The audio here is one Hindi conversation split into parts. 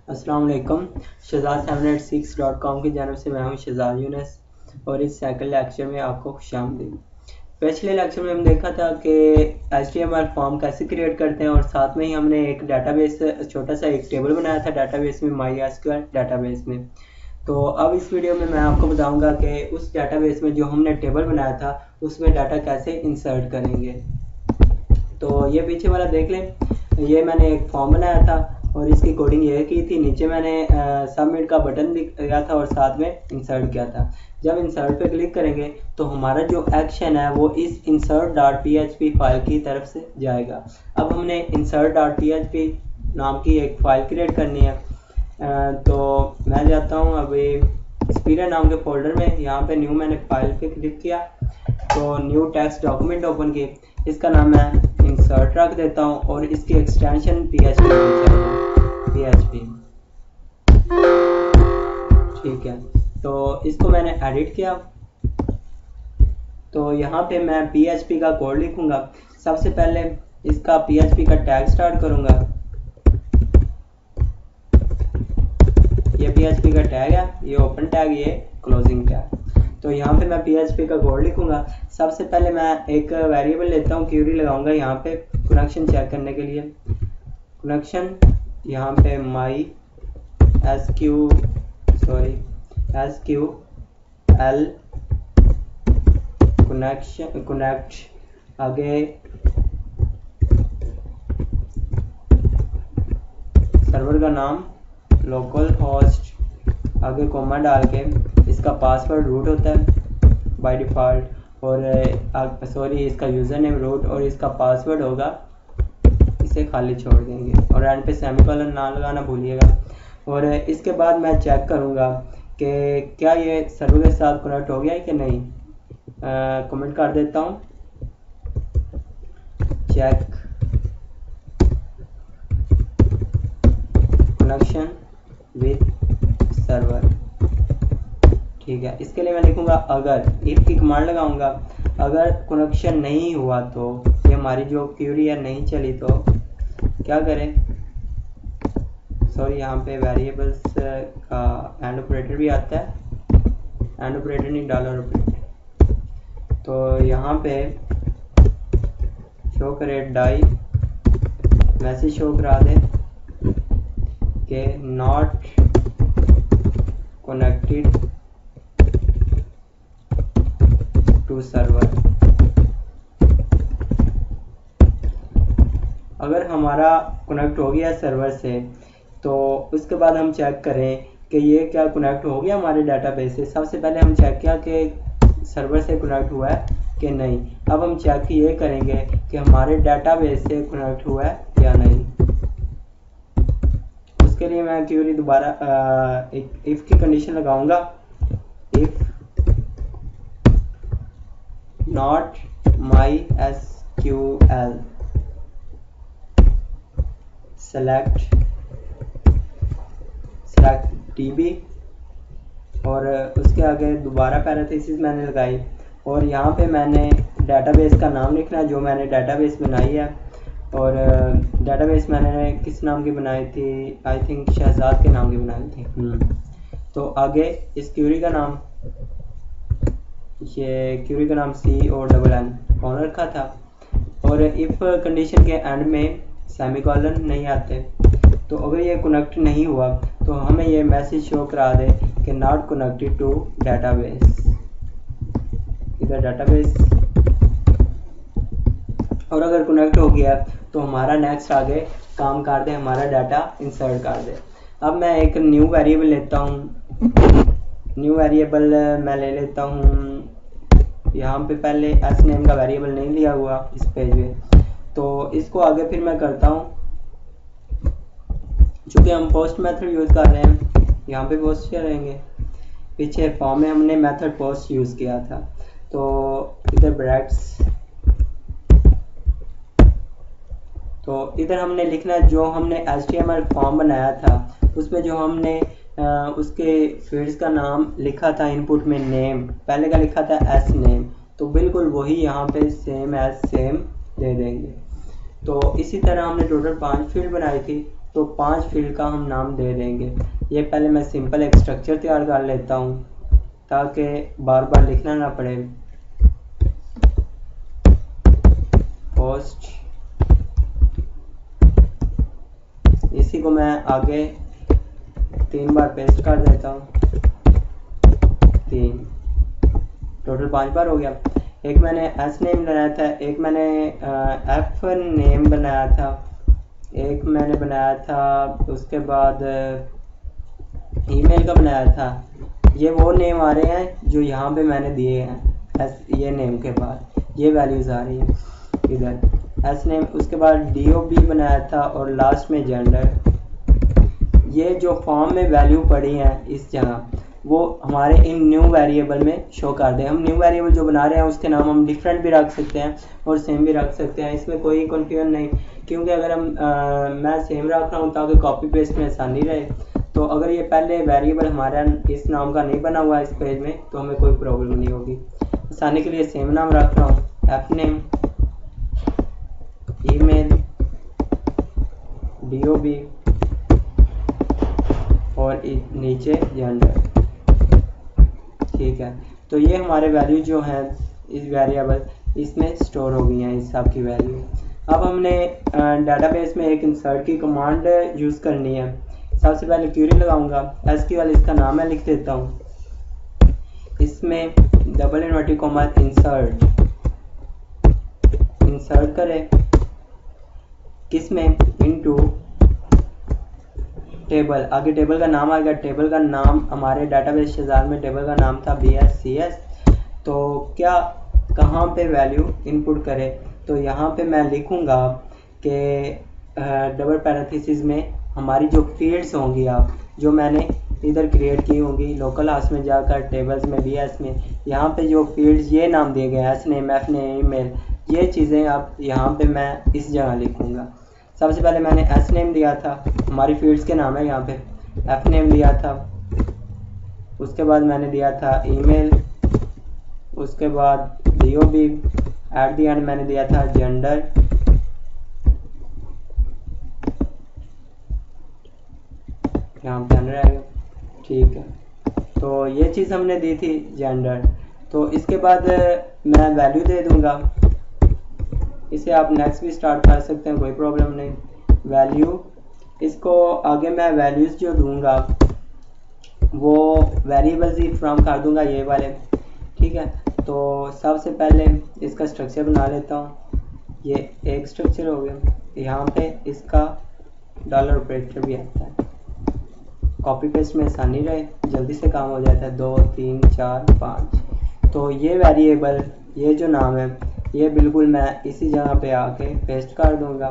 अस्सलाम वालेकुम। shahzad786.com की जानब से मैं हूं शहजाद यूनस और इस सेकंड लेक्चर में आपको खुशामदीद। पिछले लेक्चर में हम देखा था कि HTML फॉर्म कैसे क्रिएट करते हैं और साथ में ही हमने एक डाटाबेस छोटा सा एक टेबल बनाया था डाटाबेस में, MySQL डाटाबेस में। तो अब इस वीडियो में मैं आपको बताऊंगा कि उस डाटाबेस में जो हमने टेबल बनाया था उसमें डाटा कैसे इंसर्ट करेंगे। तो ये पीछे वाला देख लें, ये मैंने एक फॉर्म बनाया था और इसकी कोडिंग ये की थी। नीचे मैंने सबमिट का बटन दिया था और साथ में इंसर्ट किया था। जब इंसर्ट पे क्लिक करेंगे तो हमारा जो एक्शन है वो इस insert.php फाइल की तरफ से जाएगा। अब हमने insert.php नाम की एक फाइल क्रिएट करनी है। तो मैं जाता हूँ अभी एक्सपीरियंस नाम के फोल्डर में, यहाँ पे न्यू मैंने फाइल पे क्लिक किया तो न्यू टेक्स्ट डॉक्यूमेंट ओपन की। इसका नाम मैं इंसर्ट रख देता हूँ और इसकी एक्सटेंशन PHP। ठीक है, तो इसको मैंने एडिट किया। तो यहाँ पे मैं PHP का कोड लिखूंगा। सबसे पहले इसका PHP का टैग स्टार्ट करूंगा। ये PHP का टैग है, ये ओपन टैग, ये क्लोजिंग टैग। तो यहाँ पे मैं PHP का कोड लिखूंगा। सबसे पहले मैं एक वेरिएबल लेता हूँ, क्यूरी लगाऊंगा यहाँ पे कनेक्शन चेक करने के लिए। कनेक्शन यहाँ पे SQL कनेक्ट, आगे सर्वर का नाम लोकल होस्ट, आगे कोमा डाल के इसका पासवर्ड रूट होता है बाय डिफ़ॉल्ट, और इसका यूज़र नेम रूट और इसका पासवर्ड होगा, इसे खाली छोड़ देंगे और एंड पे सेमीकोलन ना लगाना भूलिएगा। और इसके बाद मैं चेक करूँगा कि क्या ये सर्वर के साथ कनेक्ट हो गया है कि नहीं। कमेंट कर देता हूँ, चेक कनेक्शन विद सर्वर। ठीक है, इसके लिए मैं लिखूंगा अगर, इफ की कमांड लगाऊंगा। अगर कनेक्शन नहीं हुआ तो ये हमारी जो क्यूरी है नहीं चली तो क्या करें। यहाँ पे वेरिएबल्स का एंड ऑपरेटर भी आता है, एंड ऑपरेटर नहीं डॉलर ऑपरेटर। तो यहाँ पे शो करे डाई, मैसेज शो करा दे कि नॉट कनेक्टेड टू सर्वर। अगर हमारा कनेक्ट हो गया सर्वर से तो उसके बाद हम चेक करें कि ये क्या कनेक्ट हो गया हमारे डाटाबेस से। सबसे पहले हम चेक किया कि सर्वर से कनेक्ट हुआ है कि नहीं। अब हम चेक ये करेंगे कि हमारे डाटाबेस से कनेक्ट हुआ है या नहीं। उसके लिए मैं क्यूरी दोबारा एक इफ की कंडीशन लगाऊंगा, if not MySQL select DB, और उसके आगे दोबारा पैरेंथेसिस मैंने लगाई और यहाँ पे मैंने डाटाबेस का नाम लिखना है जो मैंने डाटाबेस बनाई है। और डाटाबेस मैंने किस नाम की बनाई थी, आई थिंक शहजाद के नाम की बनाई थी। तो आगे इस क्यूरी का नाम, ये क्यूरी का नाम CONN कौन रखा था। और इफ कंडीशन के एंड में सेमीकोलन नहीं आते, तो अगर ये कनेक्ट नहीं हुआ तो हमें ये मैसेज शो करा दे कि नॉट कनेक्टेड टू डाटाबेस, इधर डाटाबेस। और अगर कनेक्ट हो गया तो हमारा नेक्स्ट आगे काम कर दे, हमारा डाटा इंसर्ट कर दे। अब मैं एक न्यू वेरिएबल लेता हूँ। न्यू वेरिएबल मैं ले लेता हूँ, यहाँ पे पहले एस नेम का वेरिएबल नहीं लिया हुआ इस पेज पे, तो इसको आगे फिर मैं करता हूँ। चूँकि हम पोस्ट मेथड यूज़ कर रहे हैं, यहाँ पे पोस्ट करेंगे। पीछे फॉर्म में हमने मेथड पोस्ट यूज़ किया था, तो इधर ब्रैकेट्स, तो इधर हमने लिखना है जो हमने HTML फॉर्म बनाया था उसमें जो हमने उसके फील्ड्स का नाम लिखा था इनपुट में, नेम पहले का लिखा था एस नेम, तो बिल्कुल वही यहाँ पे सेम एज सेम दे देंगे। तो इसी तरह हमने टोटल 5 फील्ड बनाई थी, तो 5 फील्ड का हम नाम दे देंगे। ये पहले मैं सिंपल एक स्ट्रक्चर तैयार कर लेता हूँ ताकि बार बार लिखना ना पड़े। पोस्ट, इसी को मैं आगे 3 बार पेस्ट कर देता हूँ, 3, टोटल 5 बार हो गया। एक मैंने एस नेम बनाया था, एक मैंने एफ नेम बनाया था, एक मैंने बनाया था उसके बाद ईमेल का बनाया था। ये वो नेम आ रहे हैं जो यहाँ पे मैंने दिए हैं, ये नेम के बाद ये वैल्यूज़ आ रही हैं इधर एस नेम। उसके बाद DOB बनाया था और लास्ट में जेंडर। ये जो फॉर्म में वैल्यू पड़ी हैं इस जगह, वो हमारे इन न्यू वेरिएबल में शो कर दें। हम न्यू वेरिएबल जो बना रहे हैं उसके नाम हम डिफरेंट भी रख सकते हैं और सेम भी रख सकते हैं, इसमें कोई कन्फ्यूजन नहीं, क्योंकि अगर हम मैं सेम रख रहा हूँ ताकि कॉपी पेस्ट में आसानी रहे। तो अगर ये पहले वेरिएबल हमारा इस नाम का नहीं बना हुआ इस पेज में तो हमें कोई प्रॉब्लम नहीं होगी। आसानी के लिए सेम नाम रख रहा हूँ, एफ नेम, ईमेल, DOB और नीचे जेंडर। ठीक है, तो ये हमारे वैल्यू जो हैं इस वेरिएबल इसमें स्टोर हो गई हैं इस सब की वैल्यू। अब हमने डेटाबेस में एक इंसर्ट की कमांड यूज़ करनी है। सबसे पहले क्वेरी लगाऊंगा, SQL इसका नाम है, लिख देता हूँ। इसमें double inverted comma insert, insert करें किसमें, इनटू टेबल। आगे टेबल का नाम आएगा, टेबल का नाम हमारे डेटाबेस शेजार में टेबल का नाम था BSCS। तो क्या कहाँ पे वैल्यू इनपुट करें, तो यहाँ पे मैं लिखूँगा कि डबल पैरेंथेसिस में हमारी जो फील्ड्स होंगी आप जो मैंने इधर क्रिएट की होंगी लोकल हाउस में जाकर टेबल्स में BS में, यहाँ पे जो फील्ड्स ये नाम दिए गए S name, F name, email, ये चीज़ें आप यहाँ पे मैं इस जगह लिखूँगा। सबसे पहले मैंने एस नेम दिया था, हमारी फील्ड्स के नाम है यहाँ पे, एफ नेम दिया था, उसके बाद मैंने दिया था ईमेल, उसके बाद DOB, एट द एंड मैंने दिया था जेंडर, यहाँ पे जेंडर आएगा। ठीक है, तो ये चीज़ हमने दी थी जेंडर। तो इसके बाद मैं वैल्यू दे दूंगा, इसे आप नेक्स्ट भी स्टार्ट कर सकते हैं, कोई प्रॉब्लम नहीं। वैल्यू, इसको आगे मैं वैल्यूज़ जो दूंगा वो वेरिएबल्स ही फ्रॉम कर दूंगा ये वाले। ठीक है, तो सबसे पहले इसका स्ट्रक्चर बना लेता हूँ। ये एक स्ट्रक्चर हो गया, यहाँ पे इसका डॉलर ऑपरेटर भी आता है, कॉपी पेस्ट में आसानी रहे, जल्दी से काम हो जाता है। 2 3 4 5। तो ये वेरिएबल, ये जो नाम है ये बिल्कुल मैं इसी जगह पे आके पेस्ट कर दूंगा।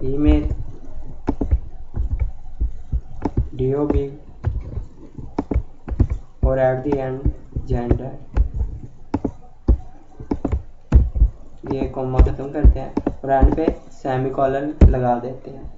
ईमेल, DOB और एट द एंड जेंडर। ये कॉमा खत्म करते हैं और एंड पे सेमीकोलन लगा देते हैं।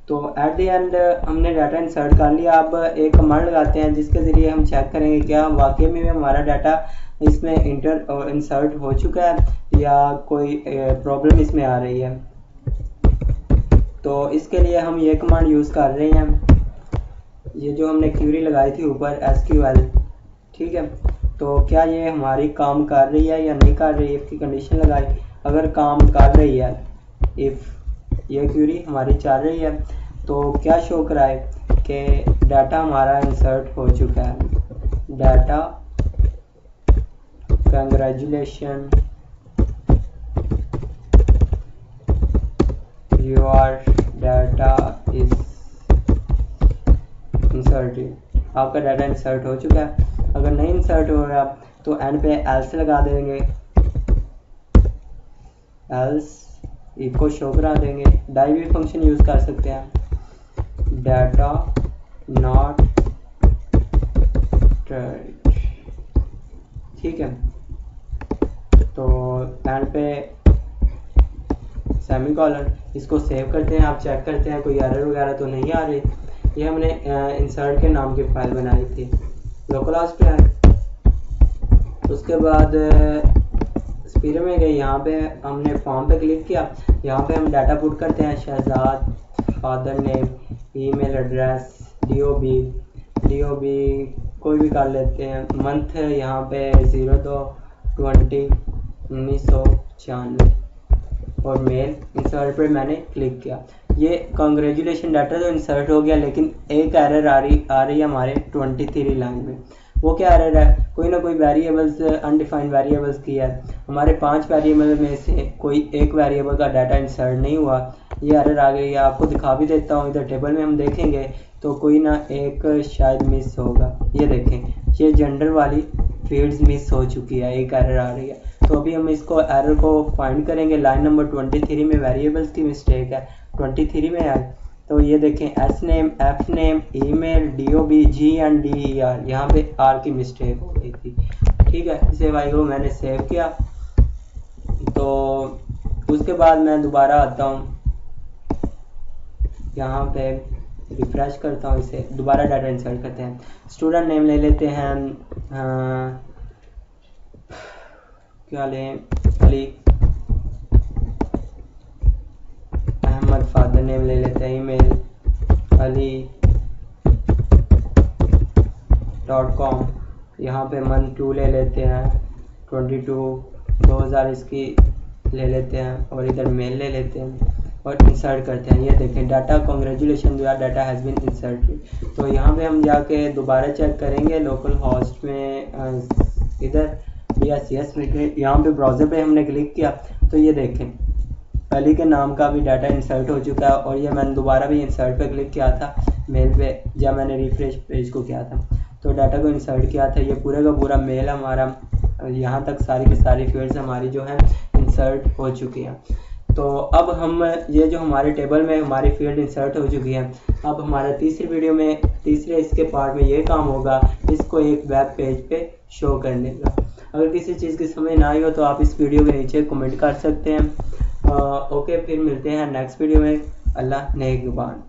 तो एट द एंड हमने डाटा इंसर्ट कर लिया। अब एक कमांड लगाते हैं जिसके ज़रिए हम चेक करेंगे क्या वाकई में हमारा डाटा इसमें इंसर्ट हो चुका है या कोई प्रॉब्लम इसमें आ रही है। तो इसके लिए हम ये कमांड यूज़ कर रहे हैं, ये जो हमने क्वेरी लगाई थी ऊपर SQL। ठीक है, तो क्या ये हमारी काम कर रही है या नहीं कर रही है, इफ़ की कंडीशन लगाई। अगर काम कर रही है, इफ़ ये क्वेरी हमारी चल रही है, तो क्या शो कराए कि डाटा हमारा इंसर्ट हो चुका है। Data, congratulation, your data is inserted. आपका डाटा इंसर्ट हो चुका है। अगर नहीं इंसर्ट हो रहा तो एंड पे एल्स लगा देंगे, एल्स इको शो करा देंगे। डाई भी फंक्शन यूज़ कर सकते हैं, डाटा नॉट राइट। ठीक है, तो एंड पे सेमीकोलन, इसको सेव करते हैं। आप चेक करते हैं कोई एरर वगैरह तो नहीं आ रही। ये हमने इंसर्ट के नाम की फाइल बनाई थी लोकल होस्ट पे। उसके बाद फिर में गए, यहाँ पे हमने फॉर्म पे क्लिक किया। यहाँ पे हम डाटा पुट करते हैं, Shahzad, father name, email address, DOB कोई भी कर लेते हैं, मंथ यहाँ पे 02/20/1996 और मेल। इंसर्ट पे मैंने क्लिक किया। ये कांग्रेचुलेशन डाटा तो इंसर्ट हो गया, लेकिन एक एरर आ रही है हमारे 23 लाइन में। वो क्या एरर है, कोई ना कोई वेरिएबल्स अनडिफाइंड वेरिएबल्स की है, हमारे 5 वेरिएबल में से कोई एक वेरिएबल का डाटा इंसर्ट नहीं हुआ, ये एरर आ गई है। आपको दिखा भी देता हूँ, इधर टेबल में हम देखेंगे तो कोई ना एक शायद मिस होगा। ये देखें, ये जेंडर वाली फील्ड्स मिस हो चुकी है, एक एरर आ रही है। तो अभी हम इसको एरर को फाइंड करेंगे। लाइन नंबर 23 में वेरिएबल्स की मिस्टेक है, 23 में है। तो ये देखें, S name, F name, email, DOB, G and DER, यहाँ पे आर की मिस्टेक हो गई थी। ठीक है, इसे फाइल को मैंने सेव किया। तो उसके बाद मैं दोबारा आता हूँ, यहाँ पे रिफ्रेश करता हूँ, इसे दोबारा डाटा इंसर्ट करते हैं। स्टूडेंट नेम ले लेते हैं, क्या लें, अली अहमद। फादर नेम ले लेते हैं, ईमेल ali.com। यहाँ पे मंथ 2 ले लेते हैं, 22/2000 इसकी ले लेते हैं, और इधर मेल ले लेते हैं और इंसर्ट करते हैं। ये देखें, data congratulation your data has been inserted. तो यहाँ पे हम जाके दोबारा चेक करेंगे लोकल होस्ट में, इधर BSCS में, यहाँ पे ब्राउज़र पे हमने क्लिक किया तो ये देखें अली के नाम का भी डाटा इंसर्ट हो चुका है। और ये मैंने दोबारा भी इंसर्ट पे क्लिक किया था मेल पे, जब मैंने रिफ्रेश पेज को किया था तो डाटा को इंसर्ट किया था। ये पूरे का पूरा मेल हमारा, यहाँ तक सारी की सारी फील्ड्स हमारी जो है इंसर्ट हो चुकी हैं। तो अब हम ये जो हमारे टेबल में हमारी फील्ड इंसर्ट हो चुकी है, अब हमारा तीसरे इसके पार्ट में ये काम होगा, इसको एक वेब पेज पे शो करने का। अगर किसी चीज़ की समझ ना आई हो तो आप इस वीडियो के नीचे कमेंट कर सकते हैं। ओके, फिर मिलते हैं नेक्स्ट वीडियो में। अल्लाह नेगबान।